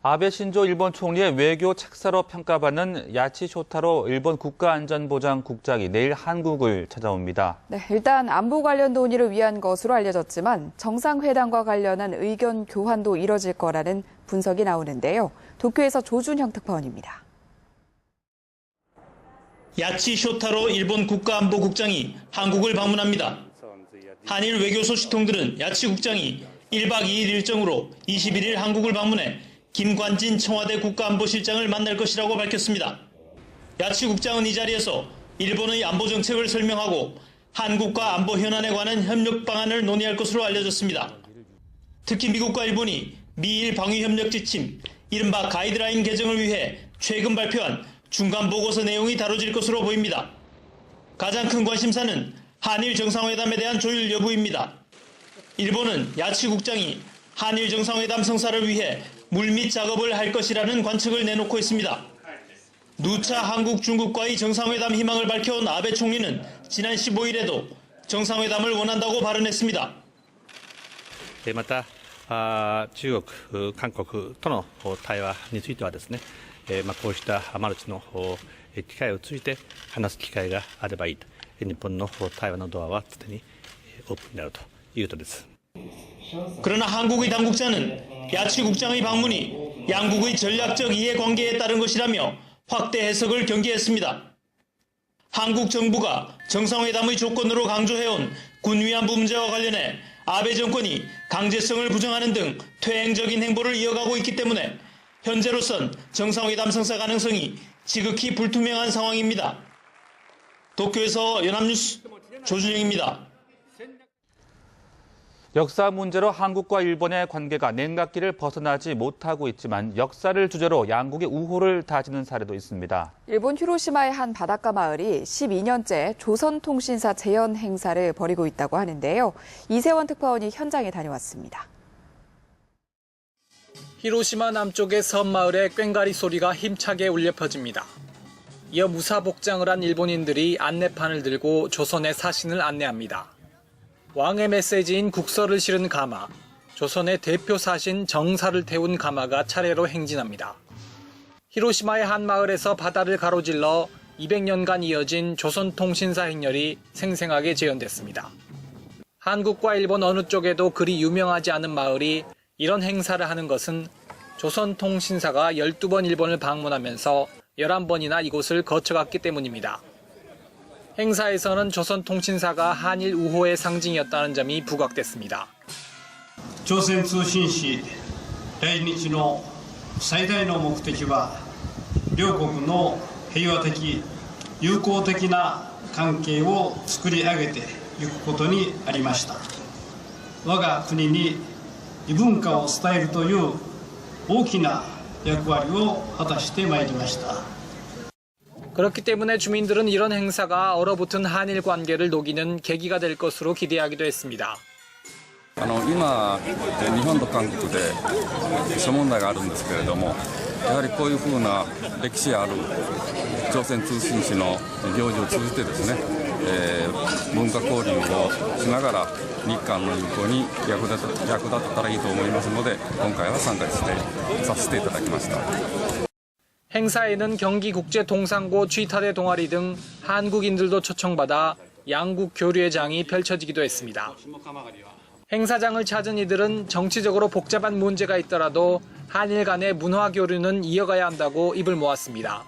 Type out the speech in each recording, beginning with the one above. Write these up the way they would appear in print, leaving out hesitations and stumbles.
아베 신조 일본 총리의 외교 착사로 평가받는 야치 쇼타로 일본 국가안전보장국장이 내일 한국을 찾아옵니다. 네, 일단 안보 관련 논의를 위한 것으로 알려졌지만 정상회담과 관련한 의견 교환도 이뤄질 거라는 분석이 나오는데요. 도쿄에서 조준형 특파원입니다. 야치 쇼타로 일본 국가안보국장이 한국을 방문합니다. 한일 외교 소식통들은 야치 국장이 1박 2일 일정으로 21일 한국을 방문해 김관진 청와대 국가안보실장을 만날 것이라고 밝혔습니다. 야치 국장은 이 자리에서 일본의 안보 정책을 설명하고 한국과 안보 현안에 관한 협력 방안을 논의할 것으로 알려졌습니다. 특히 미국과 일본이 미일 방위협력 지침, 이른바 가이드라인 개정을 위해 최근 발표한 중간 보고서 내용이 다뤄질 것으로 보입니다. 가장 큰 관심사는 한일 정상회담에 대한 조율 여부입니다. 일본은 야치 국장이 한일 정상회담 성사를 위해 물밑 작업을 할 것이라는 관측을 내놓고 있습니다. 누차 한국, 중국과의 정상회담 희망을 밝혀온 아베 총리는 지난 15일에도 정상회담을 원한다고 발언했습니다. また中国、韓国との対話についてはですね、こうしたマルチの機会を通じて話す機会があればいいと、日本の対話のドアは常にオープンであるということです。 그러나 한국의 당국자는 야치 국장의 방문이 양국의 전략적 이해관계에 따른 것이라며 확대 해석을 경계했습니다. 한국 정부가 정상회담의 조건으로 강조해온 군위안부 문제와 관련해 아베 정권이 강제성을 부정하는 등 퇴행적인 행보를 이어가고 있기 때문에 현재로선 정상회담 성사 가능성이 지극히 불투명한 상황입니다. 도쿄에서 연합뉴스 조준영입니다. 역사 문제로 한국과 일본의 관계가 냉각기를 벗어나지 못하고 있지만 역사를 주제로 양국의 우호를 다지는 사례도 있습니다. 일본 히로시마의 한 바닷가 마을이 12년째 조선통신사 재현 행사를 벌이고 있다고 하는데요. 이세원 특파원이 현장에 다녀왔습니다. 히로시마 남쪽의 섬마을에 꽹과리 소리가 힘차게 울려 퍼집니다. 이어 무사복장을 한 일본인들이 안내판을 들고 조선의 사신을 안내합니다. 왕의 메시지인 국서를 실은 가마, 조선의 대표 사신 정사를 태운 가마가 차례로 행진합니다. 히로시마의 한 마을에서 바다를 가로질러 200년간 이어진 조선통신사 행렬이 생생하게 재현됐습니다. 한국과 일본 어느 쪽에도 그리 유명하지 않은 마을이 이런 행사를 하는 것은 조선통신사가 12번 일본을 방문하면서 11번이나 이곳을 거쳐갔기 때문입니다. 행사에서는 조선통신사가 한일 우호의 상징이었다는 점이 부각됐습니다. 朝鮮通信使来日の最大の目的は両国の平和的友好的な関係を作り上げていくことにありました。我が国に異文化を伝えるという大きな役割を果たしてまいりました。 그렇기 때문에 주민들은 이런 행사가 얼어붙은 한일 관계를 녹이는 계기가 될 것으로 기대하기도 했습니다. 今、日本と韓国で諸問題があるんですけれども、やはりこういうふうな歴史ある朝鮮通信使の行事を通じてですね、文化交流をしながら日韓の友好に役立てたらいいと思いますので、今回は参加させていただきました。 행사에는 경기국제동상고 취타대 동아리 등 한국인들도 초청받아 양국 교류의 장이 펼쳐지기도 했습니다. 행사장을 찾은 이들은 정치적으로 복잡한 문제가 있더라도 한일 간의 문화 교류는 이어가야 한다고 입을 모았습니다.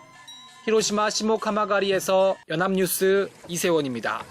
히로시마 시모카마가리에서 연합뉴스 이세원입니다.